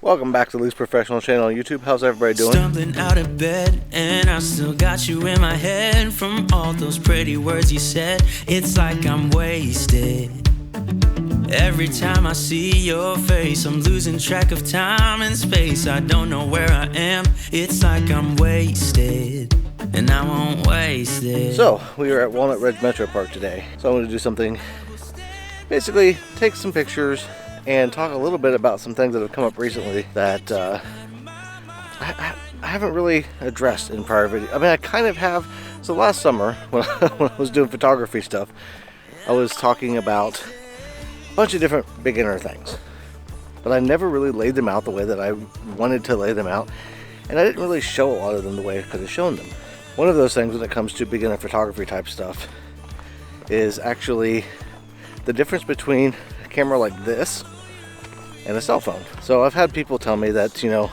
Welcome back to Lee's Professional Channel on YouTube. How's everybody doing? Stumbling out of bed, and I still got you in my head. From all those pretty words you said, it's like I'm wasted. Every time I see your face, I'm losing track of time and space. I don't know where I am, it's like I'm wasted, and I won't waste it. So, we are at Walnut Woods Metro Park today. So I'm going to do something, basically take some pictures and talk a little bit about some things that have come up recently that I haven't really addressed in prior videos. I mean, I kind of have. So last summer, when I was doing photography stuff, I was talking about a bunch of different beginner things. But I never really laid them out the way that I wanted to lay them out. And I didn't really show a lot of them the way I could have shown them. One of those things when it comes to beginner photography type stuff is actually the difference between a camera like this and a cell phone. So I've had people tell me that, you know,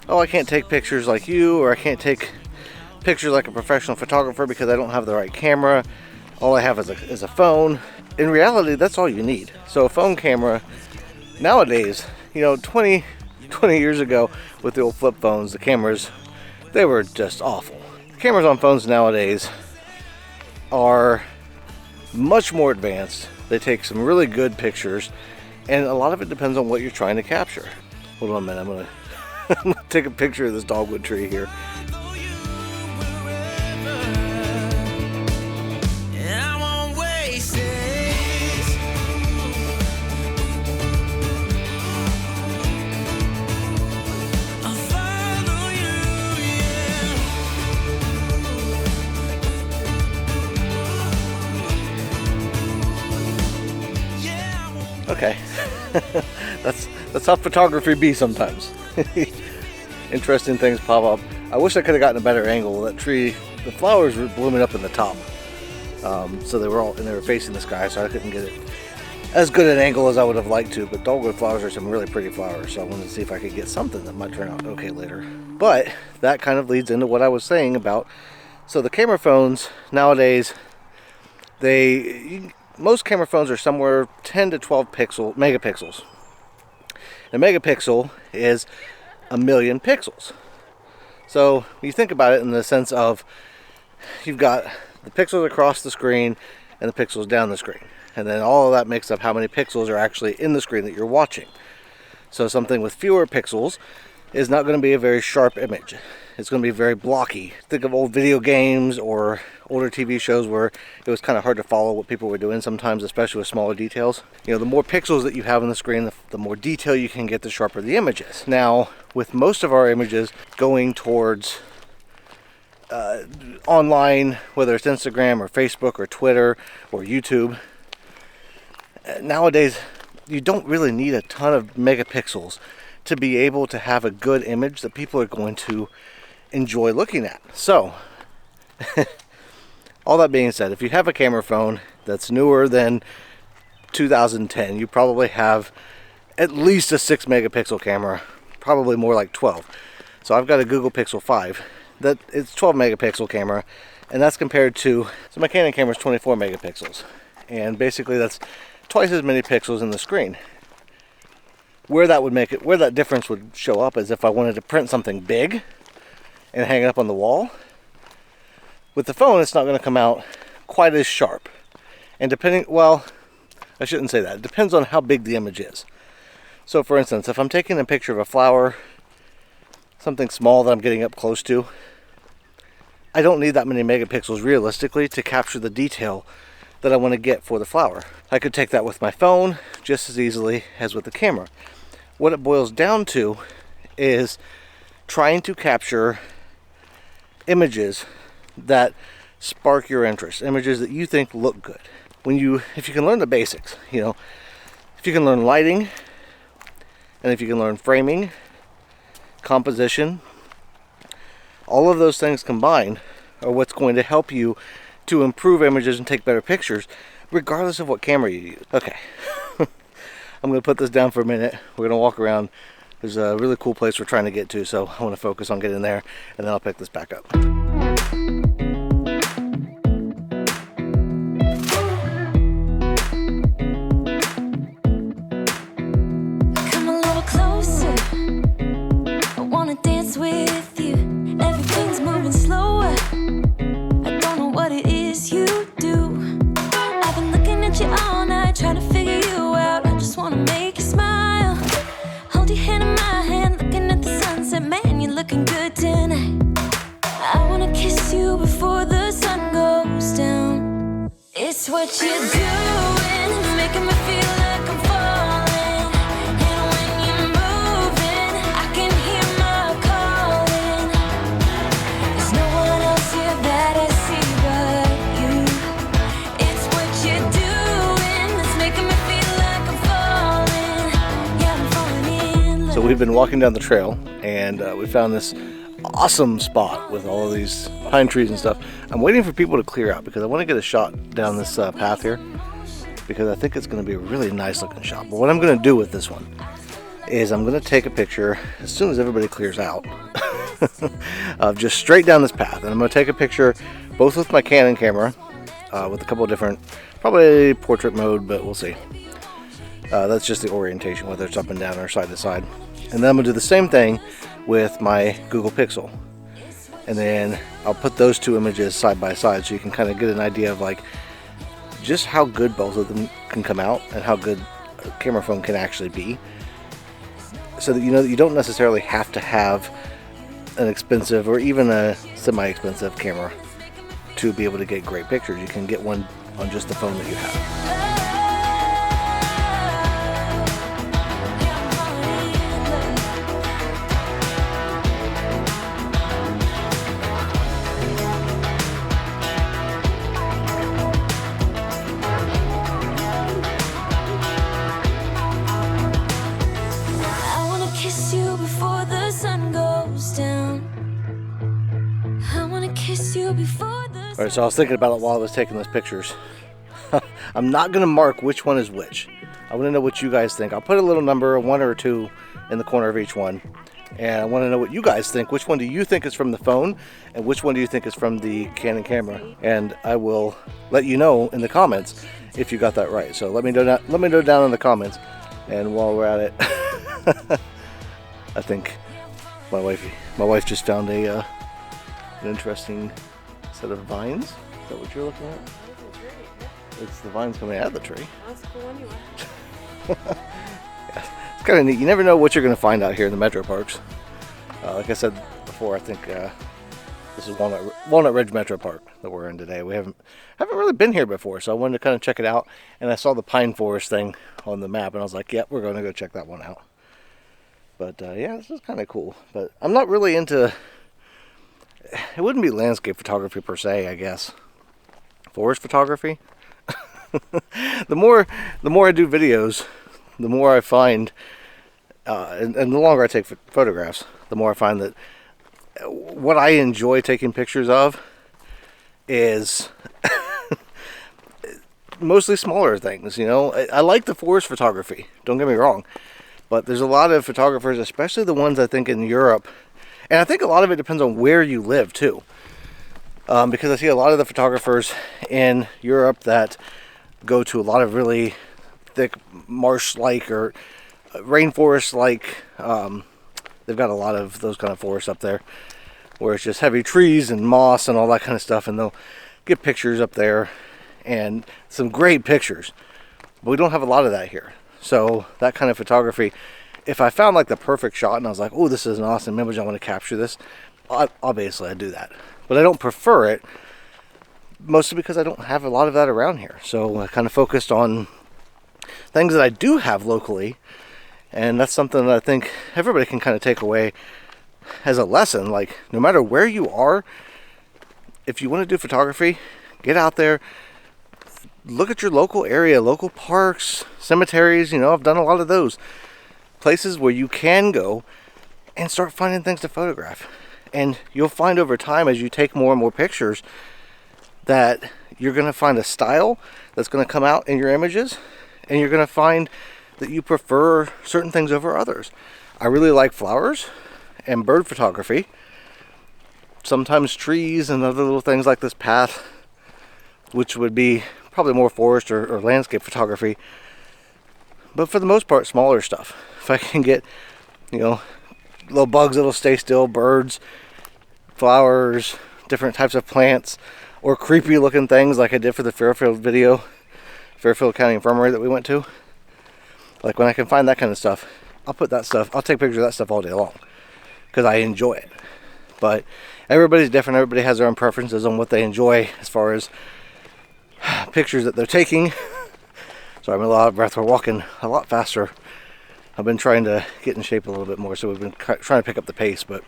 oh, I can't take pictures like you, or I can't take pictures like a professional photographer because I don't have the right camera. All I have is a phone. In reality, that's all you need. So a phone camera nowadays, you know, 20 years ago with the old flip phones, the cameras, they were just awful. The cameras on phones nowadays are much more advanced. They take some really good pictures, and a lot of it depends on what you're trying to capture. Hold on a minute, I'm gonna take a picture of this dogwood tree here. Okay, that's how photography be sometimes. Interesting things pop up. I wish I could have gotten a better angle. That tree, the flowers were blooming up in the top, so they were facing the sky, so I couldn't get it as good an angle as I would have liked to. But dogwood flowers are some really pretty flowers, so I wanted to see if I could get something that might turn out okay later. But that kind of leads into what I was saying about. So the camera phones nowadays, most camera phones are somewhere 10 to 12 megapixels. A megapixel is 1,000,000 pixels. So you think about it in the sense of you've got the pixels across the screen and the pixels down the screen. And then all of that makes up how many pixels are actually in the screen that you're watching. So something with fewer pixels is not going to be a very sharp image. It's going to be very blocky. Think of old video games or older TV shows where it was kind of hard to follow what people were doing sometimes, especially with smaller details. You know, the more pixels that you have on the screen, the more detail you can get, the sharper the image is. Now, with most of our images going towards online, whether it's Instagram or Facebook or Twitter or YouTube, nowadays you don't really need a ton of megapixels to be able to have a good image that people are going to enjoy looking at. So all that being said, if you have a camera phone that's newer than 2010, you probably have at least a 6 megapixel camera, probably more like 12. So I've got a Google Pixel 5 that it's 12 megapixel camera, and that's compared to, so my Canon camera is 24 megapixels, and basically that's twice as many pixels in the screen. Where that difference would show up is if I wanted to print something big and hang it up on the wall. With the phone, it's not going to come out quite as sharp. And well, I shouldn't say that. It depends on how big the image is. So for instance, if I'm taking a picture of a flower, something small that I'm getting up close to, I don't need that many megapixels realistically to capture the detail that I want to get for the flower. I could take that with my phone just as easily as with the camera. What it boils down to is trying to capture images that spark your interest, images that you think look good. If you can learn the basics, you know, if you can learn lighting, and if you can learn framing, composition, all of those things combined are what's going to help you to improve images and take better pictures, regardless of what camera you use. Okay, I'm going to put this down for a minute. We're going to walk around. There's a really cool place we're trying to get to, so I want to focus on getting there, and then I'll pick this back up. Come a little closer. what you're doing, it's making me feel like I'm falling. And when you're moving, I can hear my calling. There's no one else here that I see but you. It's what you're doing, it's making me feel like I'm falling. Yeah, I'm falling in love. So we've been walking down the trail, and we found this awesome spot with all of these pine trees and stuff. I'm waiting for people to clear out because I want to get a shot down this path here, because I think it's going to be a really nice looking shot. But what I'm going to do with this one is I'm going to take a picture as soon as everybody clears out of just straight down this path, and I'm going to take a picture both with my Canon camera with a couple of different, probably portrait mode, but we'll see. That's just the orientation, whether it's up and down or side to side. And then I'm going to do the same thing with my Google Pixel, and then I'll put those two images side by side so you can kind of get an idea of like just how good both of them can come out and how good a camera phone can actually be, so that you know that you don't necessarily have to have an expensive or even a semi-expensive camera to be able to get great pictures. You can get one on just the phone that you have. Alright, so I was thinking about it while I was taking those pictures. I'm not going to mark which one is which. I want to know what you guys think. I'll put a little number, 1 or 2, in the corner of each one. And I want to know what you guys think. Which one do you think is from the phone? And which one do you think is from the Canon camera? And I will let you know in the comments if you got that right. So let me know down in the comments. And while we're at it, I think my wife just found an interesting set of vines. Is that what you're looking at? It's the vines coming out of the tree. That's a cool one you want. Yeah, it's kind of neat. You never know what you're going to find out here in the metro parks. Like I said before, I think this is Walnut Ridge Metro Park that we're in today. We haven't really been here before, so I wanted to kind of check it out. And I saw the pine forest thing on the map, and I was like, "Yep, we're going to go check that one out." But yeah, this is kind of cool. But I'm not really into. It wouldn't be landscape photography per se, I guess. Forest photography. The more I do videos, the more I find, and the longer I take photographs, the more I find that what I enjoy taking pictures of is mostly smaller things. You know, I like the forest photography. Don't get me wrong, but there's a lot of photographers, especially the ones I think in Europe. And I think a lot of it depends on where you live too, because I see a lot of the photographers in Europe that go to a lot of really thick marsh-like or rainforest-like. They've got a lot of those kind of forests up there where it's just heavy trees and moss and all that kind of stuff, and they'll get pictures up there and some great pictures. But we don't have a lot of that here. So that kind of photography, if I found like the perfect shot and I was like, oh, this is an awesome image, I want to capture this, obviously I'd do that. But I don't prefer it, mostly because I don't have a lot of that around here. So I kind of focused on things that I do have locally, and that's something that I think everybody can kind of take away as a lesson. Like, no matter where you are, if you want to do photography, get out there, look at your local area, local parks, cemeteries. You know, I've done a lot of those. Places where you can go and start finding things to photograph. And you'll find over time, as you take more and more pictures, that you're going to find a style that's going to come out in your images, and you're going to find that you prefer certain things over others. I really like flowers and bird photography. Sometimes trees and other little things like this path, which would be probably more forest or landscape photography. But for the most part, smaller stuff. If I can get, you know, little bugs that'll stay still, birds, flowers, different types of plants, or creepy looking things like I did for the Fairfield video, Fairfield County Infirmary that we went to. Like, when I can find that kind of stuff, I'll put that stuff, I'll take pictures of that stuff all day long, because I enjoy it. But everybody's different. Everybody has their own preferences on what they enjoy as far as pictures that they're taking. Sorry, I'm a lot of breath. We're walking a lot faster. I've been trying to get in shape a little bit more, so we've been trying to pick up the pace. But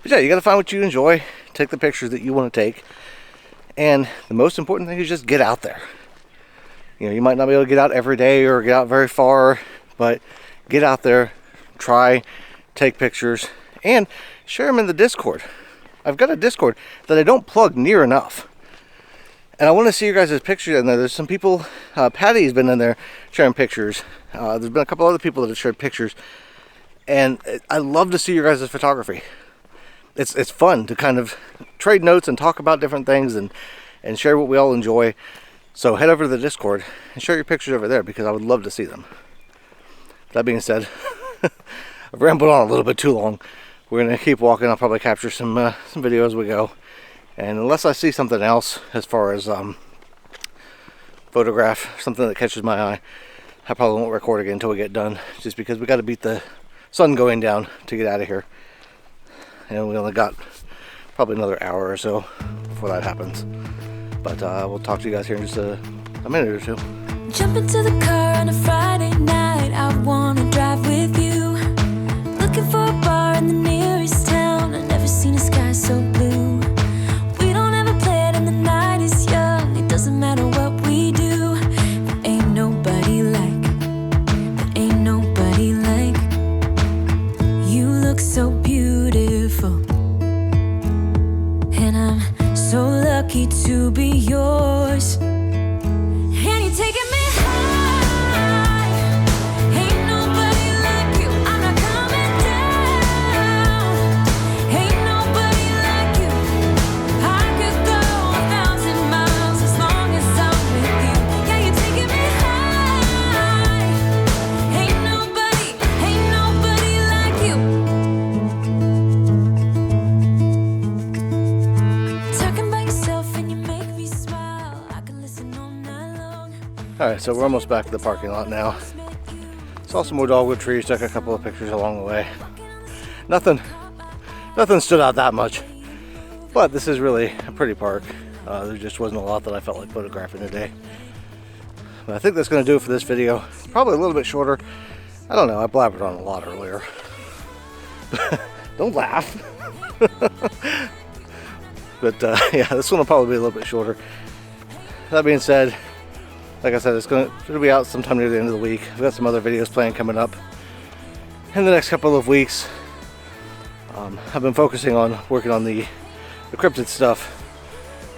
yeah, you got to find what you enjoy, take the pictures that you want to take, and the most important thing is just get out there. You know, you might not be able to get out every day or get out very far, but get out there, try, take pictures, and share them in the Discord. I've got a Discord that I don't plug near enough. And I want to see your guys' pictures in there. There's some people, Patty's been in there sharing pictures. There's been a couple other people that have shared pictures. And I love to see your guys' photography. It's fun to kind of trade notes and talk about different things and share what we all enjoy. So head over to the Discord and share your pictures over there because I would love to see them. That being said, I've rambled on a little bit too long. We're going to keep walking. I'll probably capture some video as we go. And unless I see something else as far as photograph, something that catches my eye, I probably won't record again until we get done, just because we got to beat the sun going down to get out of here. And we only got probably another hour or so before that happens. But we'll talk to you guys here in just a minute or two. Jump into the car on a Friday night. I wanna drive with you. Looking for a bar in the nearest town. I've never seen a sky so blue. We don't ever play it and the night is young. It doesn't matter what we do. There ain't nobody like. There ain't nobody like. You look so beautiful. And I'm so lucky to be yours. And you're taking me high. Ain't nobody like you. I'm not coming down. Ain't nobody like you. I could go 1,000 miles as long as I'm with you. Yeah, you're taking me high. Ain't nobody like you. Talking by yourself and you make me smile. I can listen all night long. Alright, so we're almost back to the parking lot now. Saw some more dogwood trees, took a couple of pictures along the way. Nothing stood out that much. But this is really a pretty park. There just wasn't a lot that I felt like photographing today. But I think that's going to do it for this video. Probably a little bit shorter. I don't know, I blabbered on a lot earlier. Don't laugh. But yeah, this one will probably be a little bit shorter. That being said, like I said, it'll be out sometime near the end of the week. I've got some other videos planned coming up in the next couple of weeks. I've been focusing on working on the cryptid stuff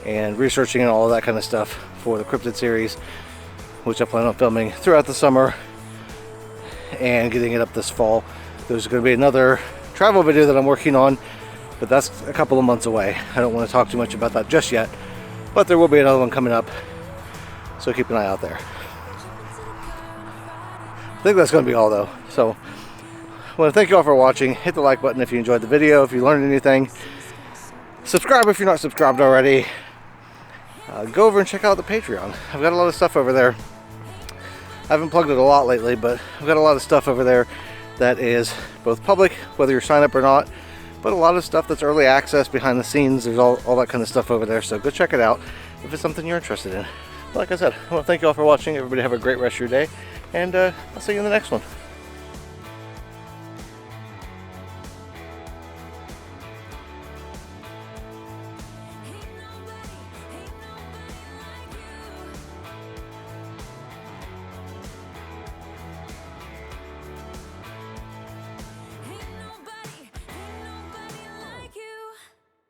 and researching and all of that kind of stuff for the cryptid series, which I plan on filming throughout the summer and getting it up this fall. There's going to be another travel video that I'm working on, but that's a couple of months away. I don't want to talk too much about that just yet, but there will be another one coming up, so keep an eye out there. I think that's going to be all though. So I want to thank you all for watching. Hit the like button if you enjoyed the video, if you learned anything. Subscribe if you're not subscribed already. Go over and check out the Patreon. I've got a lot of stuff over there. I haven't plugged it a lot lately, but I've got a lot of stuff over there that is both public, whether you're signed up or not, but a lot of stuff that's early access, behind the scenes. There's all that kind of stuff over there, so go check it out if it's something you're interested in. Like I said, I want to thank you all for watching. Everybody have a great rest of your day, and I'll see you in the next one.